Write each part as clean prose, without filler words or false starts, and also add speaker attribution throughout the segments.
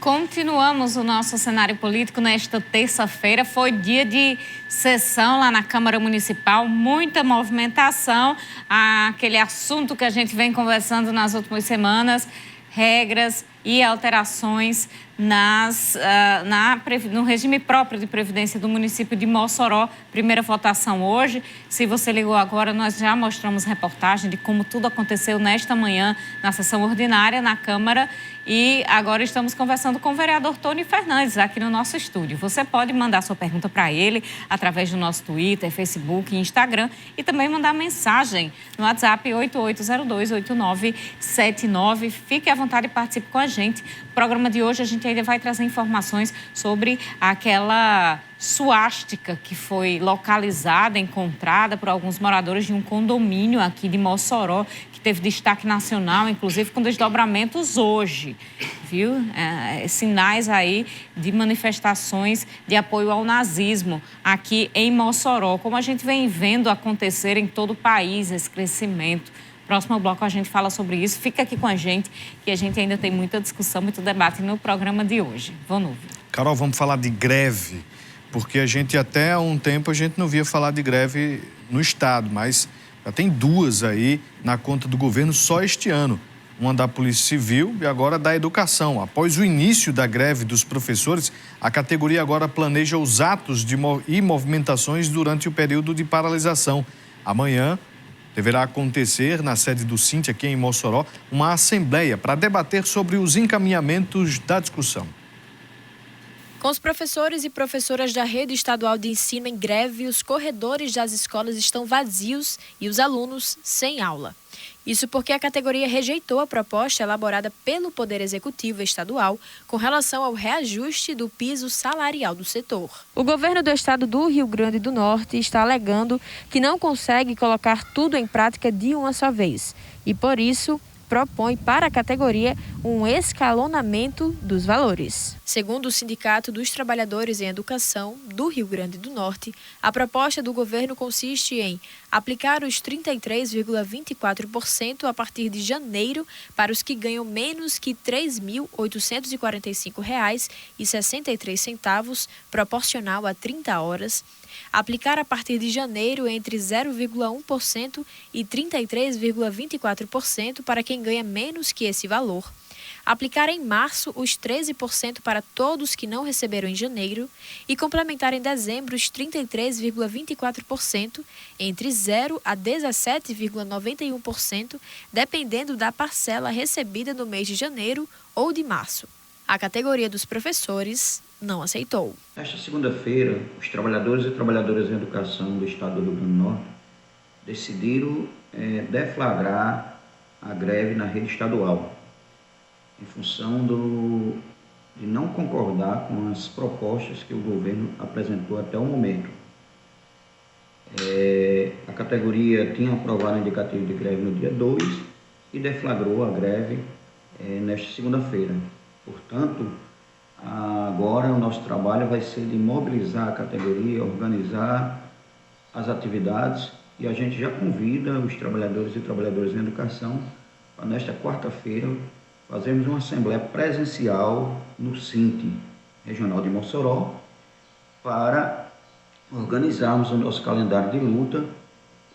Speaker 1: Continuamos o nosso cenário político nesta terça-feira. Foi dia de sessão lá na Câmara Municipal, muita movimentação. Aquele assunto que a gente vem conversando nas últimas semanas, regras e alterações no regime próprio de previdência do município de Mossoró. Primeira votação hoje. Se você ligou agora, nós já mostramos reportagem de como tudo aconteceu nesta manhã na sessão ordinária na Câmara. E agora estamos conversando com o vereador Tony Fernandes aqui no nosso estúdio. Você pode mandar sua pergunta para ele através do nosso Twitter, Facebook e Instagram e também mandar mensagem no WhatsApp 88028979. Fique à vontade e participe com a gente. No programa de hoje a gente ainda vai trazer informações sobre aquela suástica que foi localizada, encontrada por alguns moradores de um condomínio aqui de Mossoró, que teve destaque nacional, inclusive com desdobramentos hoje, viu? Sinais aí de manifestações de apoio ao nazismo aqui em Mossoró, como a gente vem vendo acontecer em todo o país, esse crescimento. Próximo bloco a gente fala sobre isso. Fica aqui com a gente, que a gente ainda tem muita discussão, muito debate no programa de hoje. Vamos.
Speaker 2: Carol, vamos falar de greve, porque a gente até há um tempo a gente não via falar de greve no Estado, mas já tem duas aí na conta do governo só este ano. Uma da Polícia Civil e agora da Educação. Após o início da greve dos professores, a categoria agora planeja os atos e movimentações durante o período de paralisação. Amanhã deverá acontecer na sede do Sinte, aqui em Mossoró, uma assembleia para debater sobre os encaminhamentos da discussão.
Speaker 3: Com os professores e professoras da rede estadual de ensino em greve, os corredores das escolas estão vazios e os alunos sem aula. Isso porque a categoria rejeitou a proposta elaborada pelo Poder Executivo Estadual com relação ao reajuste do piso salarial do setor. O governo do estado do Rio Grande do Norte está alegando que não consegue colocar tudo em prática de uma só vez e, por isso, propõe para a categoria um escalonamento dos valores. Segundo o Sindicato dos Trabalhadores em Educação do Rio Grande do Norte, a proposta do governo consiste em aplicar os 33,24% a partir de janeiro para os que ganham menos que R$ 3.845,63, proporcional a 30 horas, aplicar a partir de janeiro entre 0,1% e 33,24% para quem ganha menos que esse valor, aplicar em março os 13% para todos que não receberam em janeiro e complementar em dezembro os 33,24% entre 0% a 17,91%, dependendo da parcela recebida no mês de janeiro ou de março. A categoria dos professores não aceitou.
Speaker 4: Nesta segunda-feira, os trabalhadores e trabalhadoras em educação do estado do Rio Grande do Norte decidiram deflagrar a greve na rede estadual, em função de não concordar com as propostas que o governo apresentou até o momento. A categoria tinha aprovado o indicativo de greve no dia 2 e deflagrou a greve nesta segunda-feira. Portanto, agora o nosso trabalho vai ser de mobilizar a categoria, organizar as atividades e a gente já convida os trabalhadores e trabalhadoras em educação para nesta quarta-feira fazermos uma assembleia presencial no Sinte Regional de Mossoró para organizarmos o nosso calendário de luta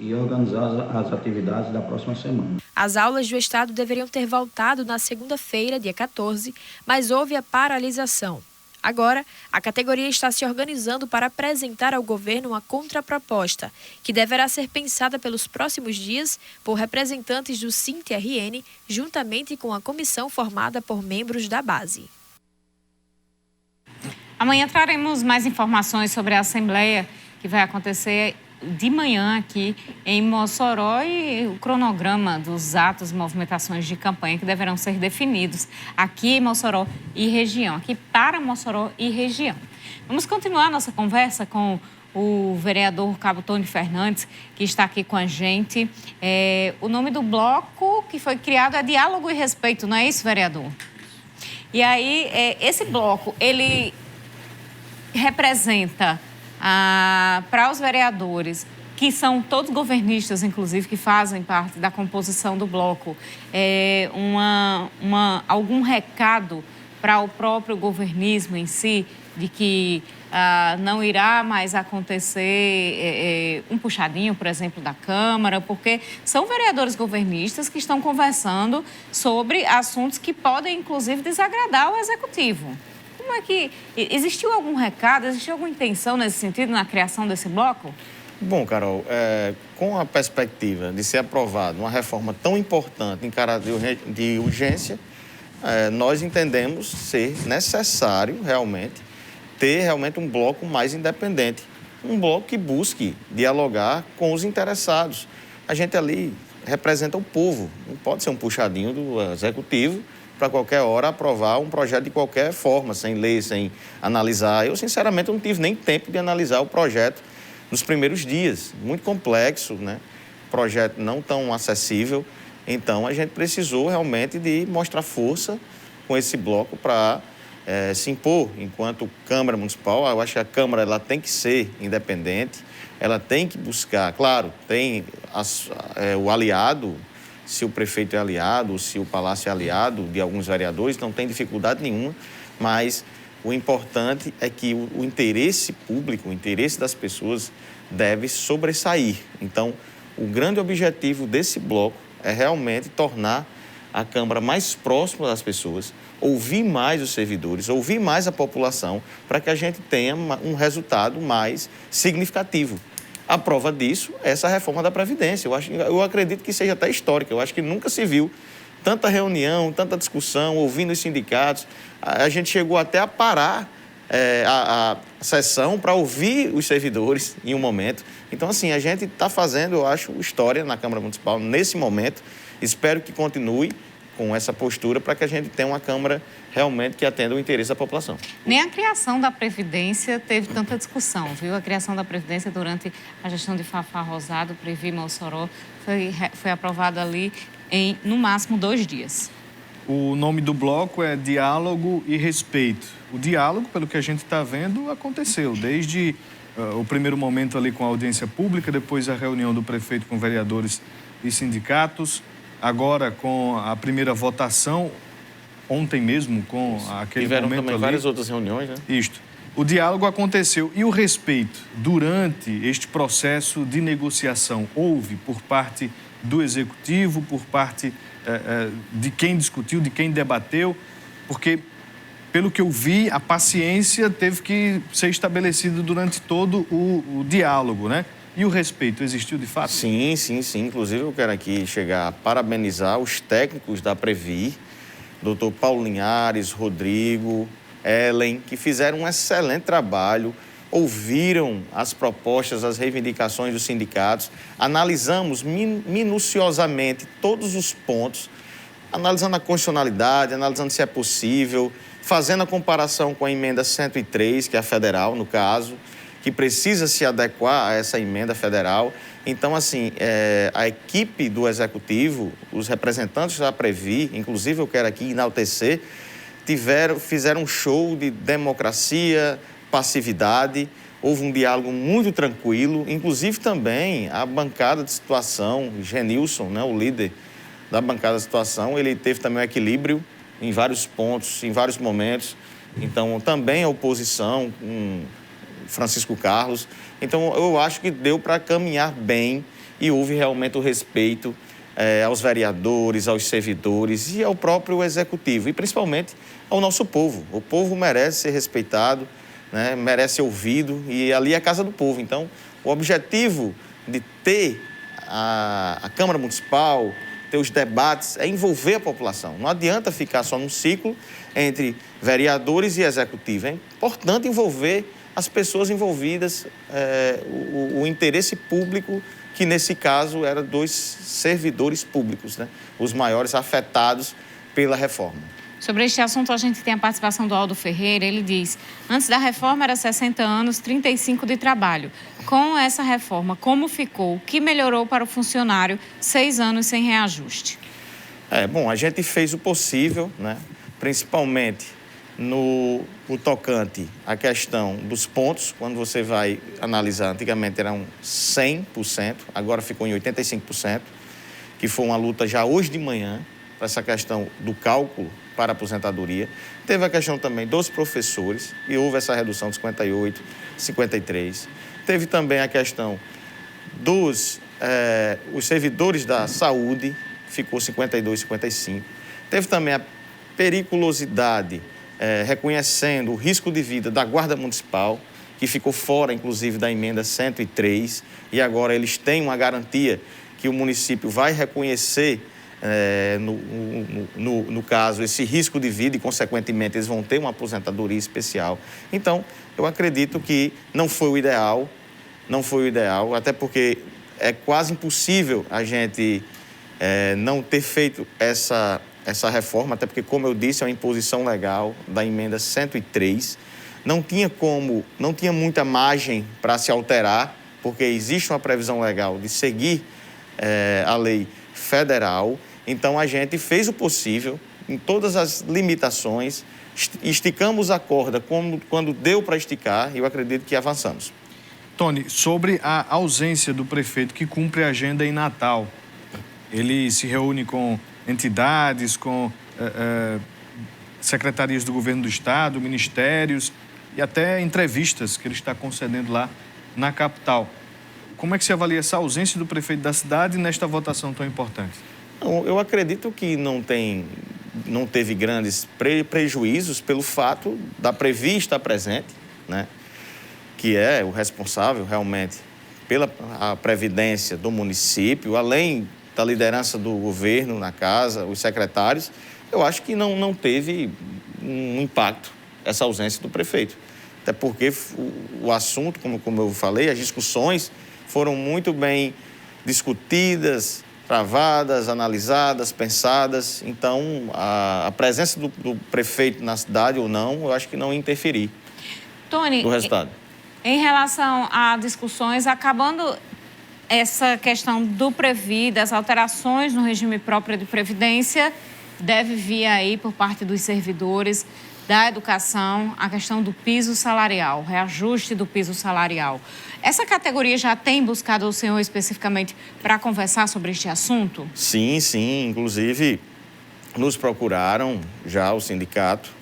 Speaker 4: e organizar as atividades da próxima semana.
Speaker 3: As aulas do estado deveriam ter voltado na segunda-feira, dia 14, mas houve a paralisação. Agora, a categoria está se organizando para apresentar ao governo uma contraproposta, que deverá ser pensada pelos próximos dias por representantes do Sinte-RN, juntamente com a comissão formada por membros da base.
Speaker 1: Amanhã traremos mais informações sobre a assembleia que vai acontecer de manhã aqui em Mossoró e o cronograma dos atos e movimentações de campanha que deverão ser definidos aqui em Mossoró e região, aqui para Mossoró e região. Vamos continuar nossa conversa com o vereador Cabo Tony Fernandes, que está aqui com a gente. O nome do bloco que foi criado é Diálogo e Respeito, não é isso, vereador? E aí, esse bloco, ele representa para os vereadores, que são todos governistas, inclusive, que fazem parte da composição do bloco, algum recado para o próprio governismo em si, de que não irá mais acontecer um puxadinho, por exemplo, da Câmara, porque são vereadores governistas que estão conversando sobre assuntos que podem, inclusive, desagradar o Executivo. Como é que... Existiu algum recado, existiu alguma intenção nesse sentido na criação desse bloco?
Speaker 5: Bom, Carol, com a perspectiva de ser aprovada uma reforma tão importante em caráter de urgência, nós entendemos ser necessário realmente ter realmente um bloco mais independente, um bloco que busque dialogar com os interessados. A gente ali representa o povo, não pode ser um puxadinho do Executivo para qualquer hora aprovar um projeto de qualquer forma, sem ler, sem analisar. Eu, sinceramente, não tive nem tempo de analisar o projeto nos primeiros dias. Muito complexo, né? Projeto não tão acessível. Então, a gente precisou realmente de mostrar força com esse bloco para se impor enquanto Câmara Municipal. Eu acho que a Câmara ela tem que ser independente, ela tem que buscar, claro, tem o aliado, se o prefeito é aliado, se o palácio é aliado de alguns vereadores, não tem dificuldade nenhuma, mas o importante é que o interesse público, o interesse das pessoas deve sobressair. Então, o grande objetivo desse bloco é realmente tornar a Câmara mais próxima das pessoas, ouvir mais os servidores, ouvir mais a população, para que a gente tenha um resultado mais significativo. A prova disso é essa reforma da Previdência. Eu acredito que seja até histórica. Eu acho que nunca se viu tanta reunião, tanta discussão, ouvindo os sindicatos. A gente chegou até a parar a sessão para ouvir os servidores em um momento. Então, assim, a gente está fazendo, eu acho, história na Câmara Municipal nesse momento. Espero que continue com essa postura para que a gente tenha uma Câmara realmente que atenda o interesse da população.
Speaker 1: Nem a criação da Previdência teve tanta discussão, viu? A criação da Previdência durante a gestão de Fafá Rosado, Previ Mossoró, foi aprovada ali em, no máximo, 2 dias.
Speaker 2: O nome do bloco é Diálogo e Respeito. O diálogo, pelo que a gente está vendo, aconteceu desde o primeiro momento ali com a audiência pública, depois a reunião do prefeito com vereadores e sindicatos, agora com a primeira votação, ontem mesmo, com aquele
Speaker 5: Tiveram
Speaker 2: momento
Speaker 5: também
Speaker 2: ali.
Speaker 5: Várias outras reuniões, né?
Speaker 2: Isto. O diálogo aconteceu. E o respeito durante este processo de negociação houve por parte do Executivo, por parte de quem discutiu, de quem debateu, porque, pelo que eu vi, a paciência teve que ser estabelecida durante todo o diálogo, né? E o respeito existiu de fato?
Speaker 5: Sim. Inclusive, eu quero aqui chegar a parabenizar os técnicos da Previ, doutor Paulo Linhares, Rodrigo, Ellen, que fizeram um excelente trabalho, ouviram as propostas, as reivindicações dos sindicatos, analisamos minuciosamente todos os pontos, analisando a constitucionalidade, analisando se é possível, fazendo a comparação com a emenda 103, que é a federal, no caso, que precisa se adequar a essa emenda federal. Então, assim, a equipe do Executivo, os representantes da Previ, inclusive eu quero aqui enaltecer, fizeram um show de democracia, passividade, houve um diálogo muito tranquilo, inclusive também a bancada de situação, Genilson, né, o líder da bancada de situação, ele teve também um equilíbrio em vários pontos, em vários momentos. Então, também a oposição, Francisco Carlos. Então, eu acho que deu para caminhar bem e houve realmente o respeito aos vereadores, aos servidores e ao próprio Executivo, e principalmente ao nosso povo. O povo merece ser respeitado, né? Merece ser ouvido, e ali é a casa do povo. Então, o objetivo de ter a Câmara Municipal, ter os debates, é envolver a população. Não adianta ficar só num ciclo entre vereadores e Executivo. É importante envolver as pessoas envolvidas, o interesse público, que nesse caso era dos servidores públicos, né? Os maiores afetados pela reforma.
Speaker 1: Sobre este assunto, a gente tem a participação do Aldo Ferreira. Ele diz: antes da reforma era 60 anos, 35 de trabalho. Com essa reforma, como ficou? O que melhorou para o funcionário? 6 anos sem reajuste.
Speaker 5: Bom, a gente fez o possível, né? Principalmente no tocante à questão dos pontos. Quando você vai analisar, antigamente eram 100%, agora ficou em 85%, que foi uma luta já hoje de manhã, para essa questão do cálculo para a aposentadoria. Teve a questão também dos professores, e houve essa redução de 58, 53. Teve também a questão dos os servidores da saúde, ficou 52, 55. Teve também a periculosidade, reconhecendo o risco de vida da Guarda Municipal, que ficou fora, inclusive, da emenda 103, e agora eles têm uma garantia que o município vai reconhecer, no caso, esse risco de vida e, consequentemente, eles vão ter uma aposentadoria especial. Então, eu acredito que não foi o ideal, até porque é quase impossível a gente não ter feito essa reforma, até porque, como eu disse, é uma imposição legal da emenda 103. Não tinha muita margem para se alterar, porque existe uma previsão legal de seguir a lei federal. Então, a gente fez o possível, em todas as limitações, esticamos a corda quando deu para esticar, e eu acredito que avançamos.
Speaker 2: Tony, sobre a ausência do prefeito que cumpre a agenda em Natal, ele se reúne com entidades, com secretarias do governo do estado, ministérios e até entrevistas que ele está concedendo lá na capital. Como é que se avalia essa ausência do prefeito da cidade nesta votação tão importante?
Speaker 5: Eu acredito que não teve grandes prejuízos pelo fato da Previ estar presente, né? Que é o responsável realmente pela a previdência do município, além da liderança do governo na casa, os secretários. Eu acho que não teve um impacto essa ausência do prefeito. Até porque o assunto, como eu falei, as discussões foram muito bem discutidas, travadas, analisadas, pensadas. Então, a presença do prefeito na cidade ou não, eu acho que não ia interferir
Speaker 1: Tony,
Speaker 5: no resultado.
Speaker 1: Em relação a discussões, acabando essa questão do Previ, das alterações no regime próprio de previdência, deve vir aí por parte dos servidores da educação a questão do piso salarial, reajuste do piso salarial. Essa categoria já tem buscado o senhor especificamente para conversar sobre este assunto?
Speaker 5: Sim. Inclusive, nos procuraram já o sindicato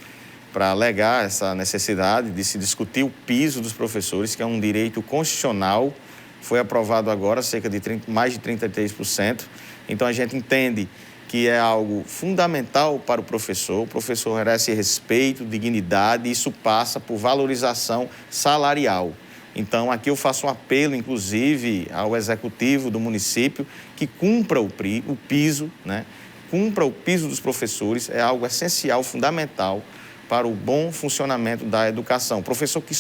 Speaker 5: para alegar essa necessidade de se discutir o piso dos professores, que é um direito constitucional. Foi aprovado agora cerca de mais de 33%. Então, a gente entende que é algo fundamental para o professor merece respeito, dignidade, e isso passa por valorização salarial. Então, aqui eu faço um apelo, inclusive, ao executivo do município que cumpra o piso, né? Cumpra o piso dos professores, é algo essencial, fundamental para o bom funcionamento da educação. O professor que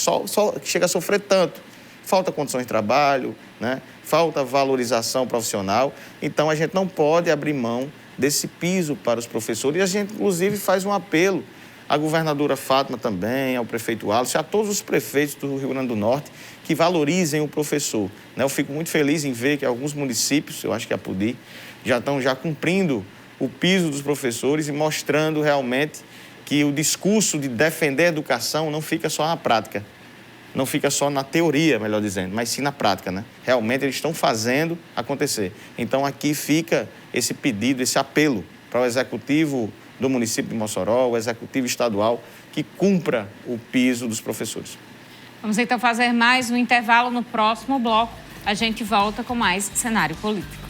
Speaker 5: chega a sofrer tanto, falta condições de trabalho, né? Falta valorização profissional, então a gente não pode abrir mão desse piso para os professores. E a gente, inclusive, faz um apelo à governadora Fátima também, ao prefeito Wallace, a todos os prefeitos do Rio Grande do Norte que valorizem o professor, né? Eu fico muito feliz em ver que alguns municípios, eu acho que a Apodi, já estão cumprindo o piso dos professores e mostrando realmente que o discurso de defender a educação não fica só na prática, não fica só na teoria, melhor dizendo, mas sim na prática, né? Realmente eles estão fazendo acontecer. Então aqui fica esse pedido, esse apelo para o executivo do município de Mossoró, o executivo estadual, que cumpra o piso dos professores.
Speaker 1: Vamos então fazer mais um intervalo. No próximo bloco, a gente volta com mais cenário político.